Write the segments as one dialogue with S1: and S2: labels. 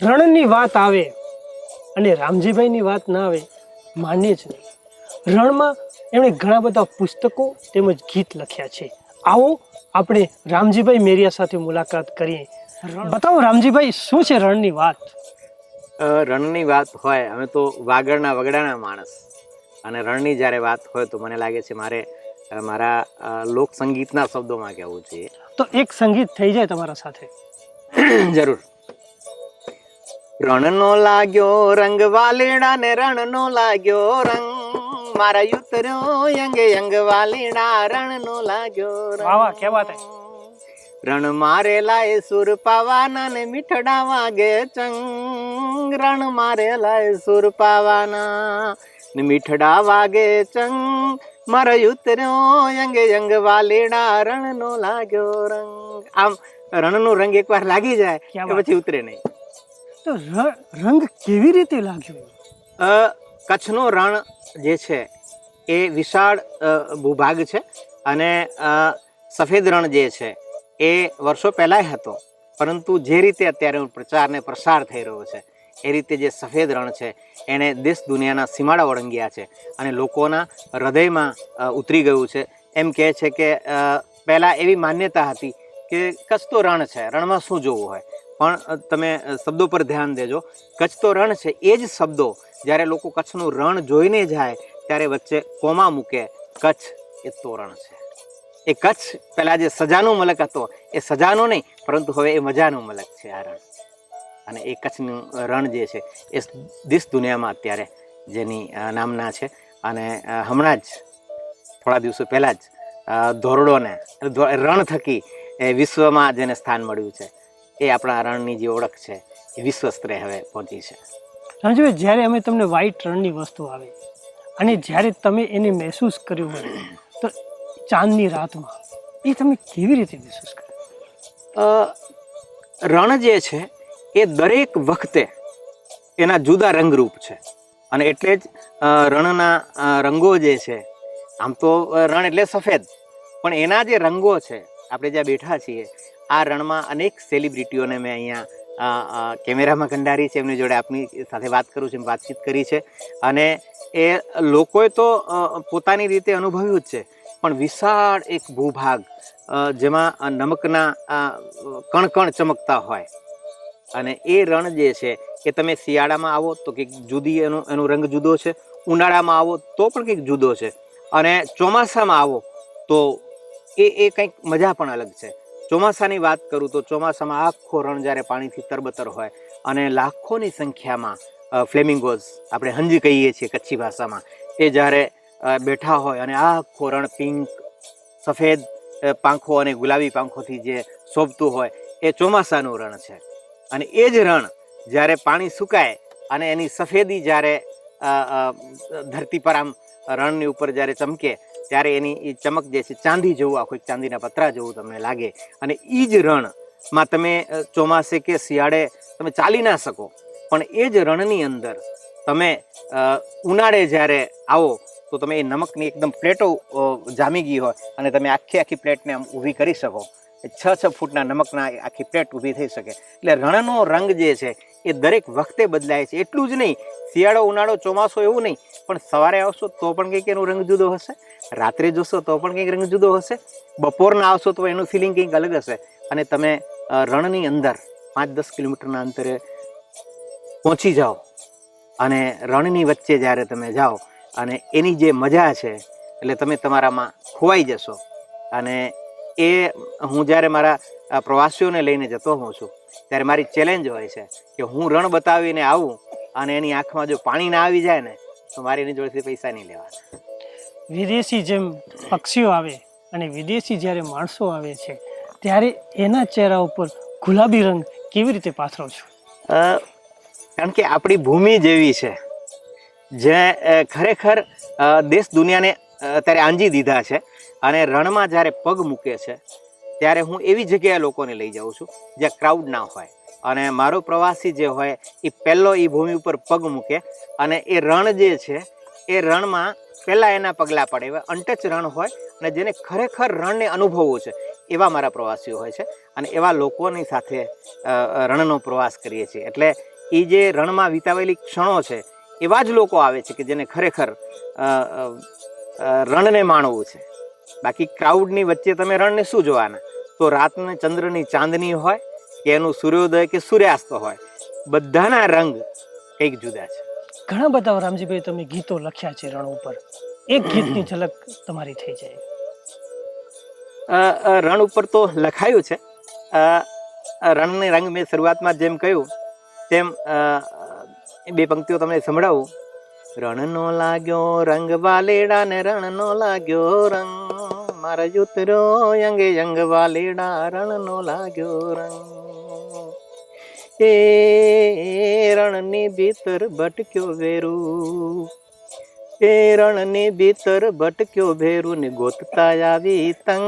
S1: રણની વાત આવે અને રામજીભાઈની વાત ના આવે માન્ય જ નહીં। રણમાં એમણે ઘણા બધા પુસ્તકો તેમજ ગીત લખ્યા છે। આવો આપણે રામજીભાઈ મેરિયા સાથે મુલાકાત કરીએ। બતાવો રામજીભાઈ, શું છે રણની વાત?
S2: રણની વાત હોય, અમે તો વાગડના વગડાના માણસ, અને રણની જ્યારે વાત હોય તો મને લાગે છે મારે મારા લોકસંગીતના શબ્દોમાં કહેવું જોઈએ।
S1: તો એક સંગીત થઈ જાય તમારા સાથે।
S2: જરૂર। રણનો લાગ્યો રંગ વાલીડા ને રણનો લાગ્યો રંગ, મારા યુતર્યો યંગે યંગ વાલીડા રણનો લાગ્યો રંગ।
S1: વાહ વાહ, क्या बात है।
S2: રણ મારેલાય સુર પાવાના ને મીઠડા વાગે ચંગ, રણ મારેલાય સુર પાવાના ને મીઠડા વાગે ચંગ, મારા યુતર્યો યંગે યંગ વાલીડા રણનો લાગ્યો રંગ। આમ રણનો રંગ એકવાર લાગી જાય કે પછી ઉતરે નહીં।
S1: તો રંગ કેવી રીતે લાગ્યો?
S2: કચ્છનો રણ જે છે એ વિશાળ ભૂભાગ છે, અને સફેદ રણ જે છે એ વર્ષો પહેલાંય હતો, પરંતુ જે રીતે અત્યારે પ્રચાર ને પ્રસાર થઈ રહ્યો છે એ રીતે જે સફેદ રણ છે એણે દેશ દુનિયાના સીમાડા ઓળંગ્યા છે અને લોકોના હૃદયમાં ઉતરી ગયું છે। એમ કહે છે કે પહેલાં એવી માન્યતા હતી કે કચ્છ તો રણ છે, રણમાં શું જોવું હોય, પણ તમે શબ્દો પર ધ્યાન દેજો। કચ્છ તો રણ છે, એ જ શબ્દો જ્યારે લોકો કચ્છનું રણ જોઈને જાય ત્યારે વચ્ચે કોમા મૂકે, કચ્છ એ તોરણ છે। એ કચ્છ પહેલાં જે સજાનો મલક હતો એ સજાનો નહીં, પરંતુ હવે એ મજાનો મલક છે આ રણ, અને એ કચ્છનું રણ જે છે એ દેશ દુનિયામાં અત્યારે જેની નામના છે। અને હમણાં જ થોડા દિવસો પહેલાં જ ધોરડોને રણ થકી એ વિશ્વમાં જેને સ્થાન મળ્યું છે, એ આપણા રણની જે ઓળખ છે એ વિશ્વ સ્તરે હવે પહોંચી છે।
S1: રામજીભાઈ, જ્યારે અમે તમને વ્હાઈટ રણની વસ્તુ આવે અને જ્યારે તમે એને મહેસૂસ કર્યું હોય તો ચાંદની રાતમાં એ તમે કેવી રીતે મહેસૂસ કર્યું?
S2: રણ જે છે એ દરેક વખતે એના જુદા રંગરૂપ છે, અને એટલે જ રણના રંગો જે છે, આમ તો રણ એટલે સફેદ, પણ એના જે રંગો છે, આપણે જ્યાં બેઠા છીએ આ રણમાં અનેક સેલિબ્રિટીઓને મેં અહીંયા કેમેરામાં કંડારી છે, એમની જોડે આપની સાથે વાત કરું છું, વાતચીત કરી છે, અને એ લોકોએ તો પોતાની રીતે અનુભવ્યું જ છે, પણ વિશાળ એક ભૂભાગ જેમાં નમકના કણ ચમકતા હોય, અને એ રણ જે છે એ તમે શિયાળામાં આવો તો કંઈક જુદી એનો રંગ જુદો છે, ઉનાળામાં આવો તો પણ કંઈક જુદો છે, અને ચોમાસામાં આવો તો એ કંઈક મજા પણ અલગ છે। ચોમાસાની વાત કરું તો ચોમાસામાં આખો રણ જ્યારે પાણીથી તરબતર હોય અને લાખોની સંખ્યામાં ફ્લેમિંગોઝ, આપણે હંજ કહીએ છીએ કચ્છી ભાષામાં, એ જ્યારે બેઠા હોય અને આખો રણ પિંક સફેદ પાંખો અને ગુલાબી પાંખોથી જે શોભતું હોય એ ચોમાસાનું રણ છે। અને એ જ રણ જ્યારે પાણી સુકાય અને એની સફેદી જ્યારે ધરતી પર આમ રણની ઉપર જ્યારે ચમકે ત્યારે એની એ ચમક જે છે ચાંદી જેવું, આખું એક ચાંદીના પતરા જેવું તમને લાગે। અને એ જ રણમાં તમે ચોમાસે કે શિયાળે તમે ચાલી ના શકો, પણ એ જ રણની અંદર તમે ઉનાળે જ્યારે આવો તો તમે એ નમકની એકદમ પ્લેટો જામી ગઈ હોય અને તમે આખી પ્લેટને આમ ઊભી કરી શકો, 6 ફૂટના નમકના આખી પ્લેટ ઊભી થઈ શકે। એટલે રણનો રંગ જે છે એ દરેક વખતે બદલાય છે। એટલું જ નહીં, શિયાળો ઉનાળો ચોમાસો એવું નહીં, પણ સવારે આવશો તો પણ કંઈક એનો રંગ જુદો હશે, રાત્રે જોશો તો પણ કંઈક રંગ જુદો હશે, બપોરના આવશો તો એનું ફિલિંગ કંઈક અલગ હશે। અને તમે રણની અંદર 5-10 કિલોમીટરના અંતરે પહોંચી જાઓ અને રણની વચ્ચે જ્યારે તમે જાઓ અને એની જે મજા છે એટલે તમે તમારામાં ખોવાઈ જશો। અને એ હું જ્યારે મારા પ્રવાસીઓને લઈને જતો હોઉં છું ત્યારે મારી ચેલેન્જ હોય છે કે હું રણ બતાવીને આવું અને એની આંખમાં જો પાણી ના આવી જાય ને તો મારી એની જોડેથી પૈસા નહીં લેવાના।
S1: વિદેશી જેમ પક્ષીઓ આવે અને વિદેશી જ્યારે માણસો આવે છે ત્યારે એના ચહેરા ઉપર ગુલાબી રંગ કેવી રીતે પાથરો છો?
S2: કારણ કે આપણી ભૂમિ જેવી છે જે ખરેખર દેશ દુનિયાને અત્યારે આંજી દીધા છે, અને રણમાં જ્યારે પગ મૂકે છે ત્યારે હું એવી જગ્યાએ લોકોને લઈ જાઉં છું જ્યાં ક્રાઉડ ના હોય, અને મારો પ્રવાસી જે હોય એ પહેલો એ ભૂમિ ઉપર પગ મૂકે અને એ રણ જે છે એ રણમાં પહેલાં એના પગલાં પડે, એવા અનટચ રણ હોય અને જેને ખરેખર રણને અનુભવવું છે એવા મારા પ્રવાસીઓ હોય છે, અને એવા લોકોની સાથે રણનો પ્રવાસ કરીએ છીએ। એટલે એ જે રણમાં વિતાવેલી ક્ષણો છે એવા જ લોકો આવે છે કે જેને ખરેખર રણને માણવું છે. બાકી ક્રાઉડની વચ્ચે તમે રણને શું જોવાના? તો રાતને ચંદ્રની ચાંદની હોય કે એનું સૂર્યોદય કે સૂર્યાસ્ત હોય, બધાના રંગ કંઈક જુદા છે.
S1: ઘણા બધા રામજીભાઈ તમે ગીતો લખ્યા છે રણ ઉપર, એક ગીતની ઝલક તમારી થઈ જાય.
S2: રણ ઉપર તો લખાયું છે. રણને રંગ મેં શરૂઆતમાં જેમ કહ્યું તેમ બે પંક્તિઓ તમને સંભળાવું. રણનો લાગ્યો રંગ વાલેડા ને રણનો લાગ્યો રંગ, મારા યુતરો યંગે યંગ વાલેડા રણનો લાગ્યો રંગ. એ રણની ભીતર ભટક્યો વેરું, એ રણની ભીતર ભટક્યો ભેરું ને ગોતતા આવી તંગ,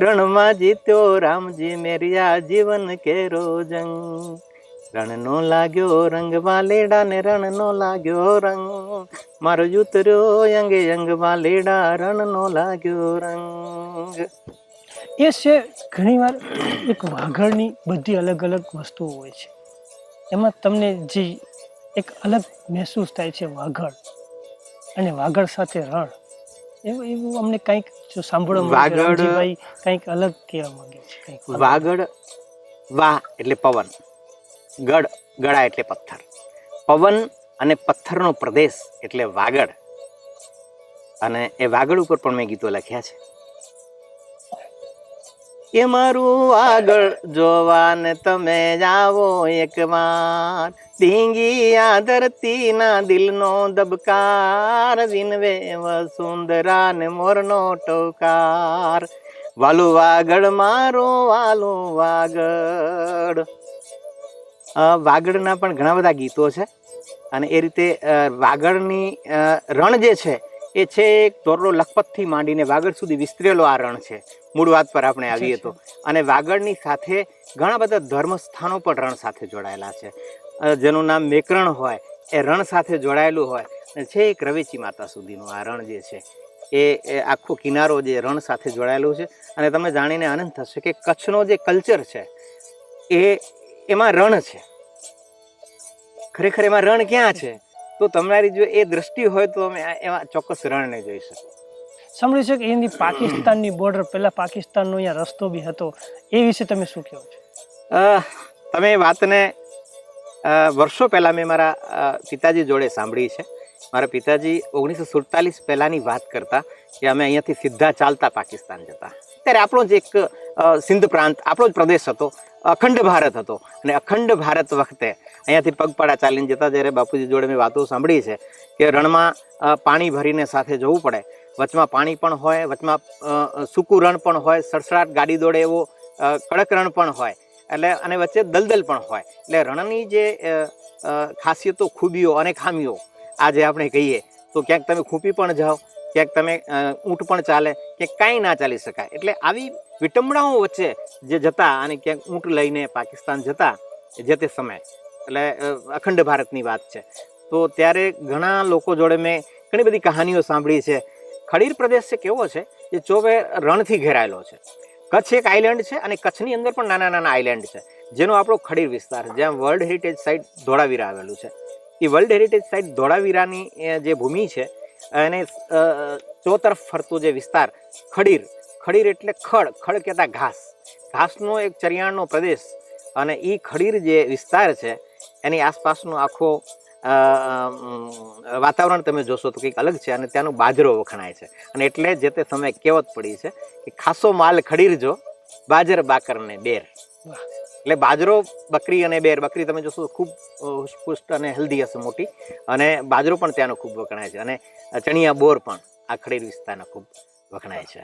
S2: રણમાં જીત્યો રામજી મેરિયા જીવન કેરો જંગ. રણનો લાગ્યો રંગ વાલેડા ને રણનો લાગ્યો રંગ, મારો યુતર્યો યંગે યંગ વાલેડા રણનો લાગ્યો રંગ.
S1: એ છે ઘણીવાર એક વાઘણની બધી અલગ અલગ વસ્તુઓ હોય છે, એમાં તમને જે એક અલગ મહેસૂસ થાય છે વાઘણ અને વાઘણ સાથે રણ, એવું એવું અમને કંઈક જો સાંભળવા મળે છે. રામજીભાઈ કંઈક અલગ કહેવા માંગે છે. કંઈક
S2: વાગડ, વાહ એટલે પવન, ગડ ગળા એટલે પથ્થર, પવન અને પથ્થરનો પ્રદેશ એટલે વાગડ. અને એ વાગડ ઉપર પણ મેં ગીતો લખ્યા છે. એ મારું વાગડ જોવા ને તમે જાવો એકવાર, ધીંગી આ ધરતીના દિલનો દબકાર, વિનવે વસુંધરા ને મોરનો ટોકાર, વાલું વાગડ મારો વાલું વાગડ. વાગડના પણ ઘણા બધા ગીતો છે. અને એ રીતે વાગડની રણ જે છે એ છે એક ધોરડો લખપતથી માંડીને વાગડ સુધી વિસ્તરેલો આ રણ છે. મૂળ વાત પર આપણે આવીએ તો, અને વાગડની સાથે ઘણા બધા ધર્મ સ્થાનો પણ રણ સાથે જોડાયેલા છે. જેનું નામ મેકરણ હોય એ રણ સાથે જોડાયેલું હોય, અને છે એક રવેચી માતા સુધીનું આ રણ જે છે એ આખો કિનારો જે રણ સાથે જોડાયેલું છે. અને તમે જાણીને આનંદ થશે કે કચ્છનો જે કલ્ચર છે એમાં રણ છે. ખરેખર એમાં રણ ક્યાં છે? તો તમારી જો એ દ્રષ્ટિ હોય તો અમે એમાં ચોક્કસ રણને જોઈ શકો.
S1: સાંભળ્યું છે કે એની પાકિસ્તાનની બોર્ડર, પહેલા પાકિસ્તાનનો અહીંયા રસ્તો બી હતો, એ વિશે તમે શું કહો છો?
S2: તમે વાતને વર્ષો પહેલા મેં મારા પિતાજી જોડે સાંભળી છે. મારા પિતાજી 1947 પહેલાની વાત કરતા કે અમે અહીંયાથી સીધા ચાલતા પાકિસ્તાન જતા. ત્યારે આપણો જ એક સિંધ પ્રાંત, આપણો જ પ્રદેશ હતો, અખંડ ભારત હતો. અને અખંડ ભારત વખતે અહીંયાથી પગપાળા ચાલીને જતા. જ્યારે બાપુજી જોડે મેં વાતો સાંભળી છે કે રણમાં પાણી ભરીને સાથે જવું પડે, વચમાં પાણી પણ હોય, વચમાં સૂકું રણ પણ હોય, સડસડાટ ગાડી દોડે એવો કડક રણ પણ હોય, એટલે અને વચ્ચે દલદલ પણ હોય. એટલે રણની જે ખાસિયતો, ખૂબીઓ અને ખામીઓ આજે આપણે કહીએ તો ક્યાંક તમે ખૂંપી પણ જાઓ, ક્યાંક તમે ઊંટ પણ ચાલે, ક્યાંક કાંઈ ના ચાલી શકાય. એટલે આવી વિટંબણાઓ વચ્ચે જે જતા અને ક્યાંક ઊંટ લઈને પાકિસ્તાન જતા જે તે સમય, એટલે અખંડ ભારતની વાત છે. તો ત્યારે ઘણા લોકો જોડે મેં ઘણી બધી કહાનીઓ સાંભળી છે. ખડીર પ્રદેશ છે કેવો છે, જે ચોવે રણથી ઘેરાયેલો છે. કચ્છ એક આઇલેન્ડ છે, અને કચ્છની અંદર પણ નાના નાના આઇલેન્ડ છે, જેનો આપણો ખડીર વિસ્તાર, જ્યાં વર્લ્ડ હેરિટેજ સાઇટ ધોળાવીરા આવેલું છે. એ વર્લ્ડ હેરિટેજ સાઇટ ધોળાવીરાની જે ભૂમિ છે એને ચોતરફ ફરતો જે વિસ્તાર ખડીર, ખડીર એટલે ખડ કહેતા ઘાસ, ઘાસનો એક ચરિયાણનો પ્રદેશ. અને એ ખડીર જે વિસ્તાર છે એની આસપાસનો આખો વાતાવરણ તમે જોશો તો કંઈક અલગ છે. અને ત્યાંનો બાજરો વખણાય છે. અને એટલે જે તે સમયે કહેવત પડી છે કે ખાસો માલ ખડીર જો, બાજર બાકર ને બેર. એટલે બાજરો, બકરી અને બેર, બકરી તમે જોશો ખૂબ પુષ્ટ અને હેલ્ધી હશે, મોટી, અને બાજરો પણ ત્યાંનો ખૂબ વખણાય છે. અને ચણિયા બોર પણ આ ખડીર વિસ્તારના ખૂબ વખણાય છે.